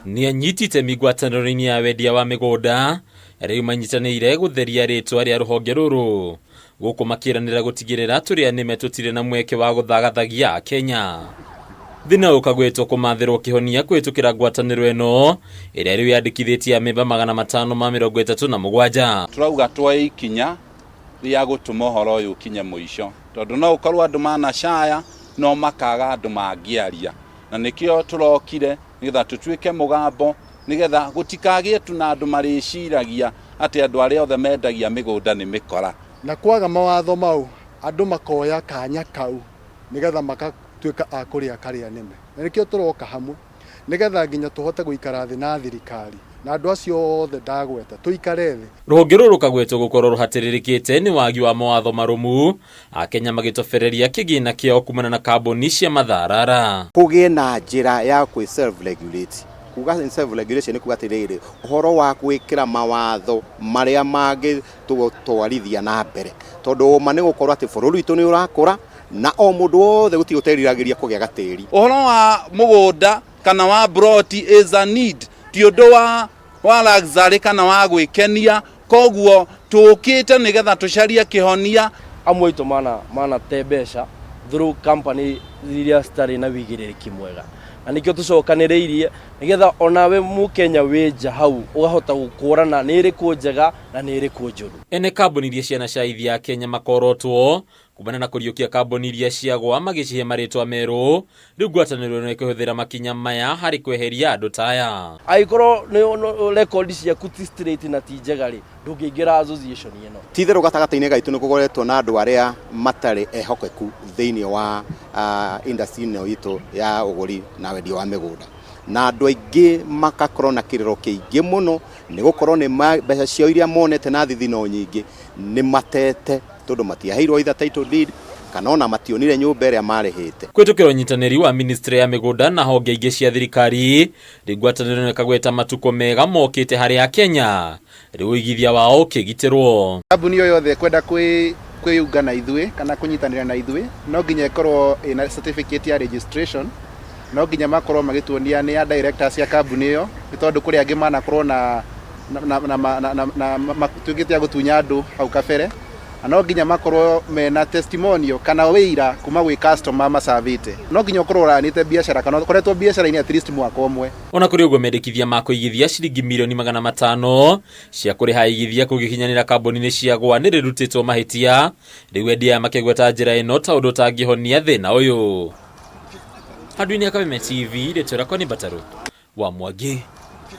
Ni anyitite migwataniro-ini ya wendia wa migunda riu manyitanire gutheria ritwa ria ruhonge ruru guku makiranira gutigirira turianime tutire na mweke wa guthagathagia Kenya. Thina ukagwetwo kumathirwo kihonia kwitukira ngwataniro eno iria riu yandikithitie amemba 537. Turauga twa ikinya ria gutuma uhoro uyu kinye muico tondu no ukorwo andu manacaya no makaga andu mangiaria na nikio turokire nigetha tutuike mugambo nigetha gutikagie tu na andu mariciragia ati andu aria othe mendagia migunda ni mikora na kwaga mawatho mau andu makoya kanya kau nigetha makatuika a kuria karia nime na nikio turoka hamwe nigetha nginya tuhote guikara thi na thirikari na andu acio othe ndagweta tuikare thi. Ruhonge ruru rukagwetwo gukorwo ruhatiririkite ni wagi wa mawatho marumu Akenya magitofereria kigina kiao kumana na kambuni cia matharara. Kugie na njira ya kwi self regulate kuga self regulation ni kugatirire uhoro wa gwikira mawatho maria mangi twarithia na mbere tondu mane gukorwo ati bururi witu ni urakura na o mundu wothe gutigoteriragiria kugia gatiri. Uhoro wa mugunda kana wa broti is a need ti undu wa luxury kana wa gwikenia koguo tukite nigetha tucaria kihonia amwe itu mana tebesha through company iria stari na wigiriki mwega na nikio tucokaniriirie nigetha onawe mukenya weja hau ugahota gukurana ni iriku njega na ni iriku njuru. Ene kambuni iria ciana caithia Kenya makorotwo kumana na kuriukia kambuni iria ciagwa magicihe maritwa meru riu ngwataniro no ikuhuthira makinya maya hari kweheria andu taya aikoro ni record cia kuti straight na ti njegari ndungiingira association ino tithero gatagataine gaitu ni kugoretwo na andu aria matari ehokeku thiini wa industry ino itu ya uguri na wendia wa migunda na andu aingi makakorwo na kiriro kiingi muno ni gukorwo ni mbeca cio iria monete na thithino nyingi ni matete tondu matiaheirwo itha title deed kana ona mationire nyumba iria marihite. Kwitukira unyitaniri wa ministry ya migunda na honge ingi cia thirikari rigwataniro ni kagweta matuko mega mokite hari ya Kenya riu igithia wao kigitirwo. Kambuni yo yothe kwenda kwiyunga na ithui kana kunyitanira na ithui no nginya ikorwo ina certificate ya registration no nginya makorwo magituonia ni ya directors ya kambuni yo tondu kuri angi manakorwo na matugite ya gutunya andu hau kabere no nginya makorwo mena testimonial kana wira kuma gwi customer masavite no nginya ukorwo uranite biashara kana ukoretwo biashara-ini at least mwaka umwe. Ona kuri uguo mendekithia makuigithia ciringi milioni 500 cia kuriha igithia kugikinyanira kambuni-ini ciagwa ni rirutitwo mahitia riu endia makegweta njira ino ta undu tangihonia thina uyu. Handũ-inĩ ya Kameme TV, rĩtwa rĩakwa nĩ Mbataru wa Mwangi.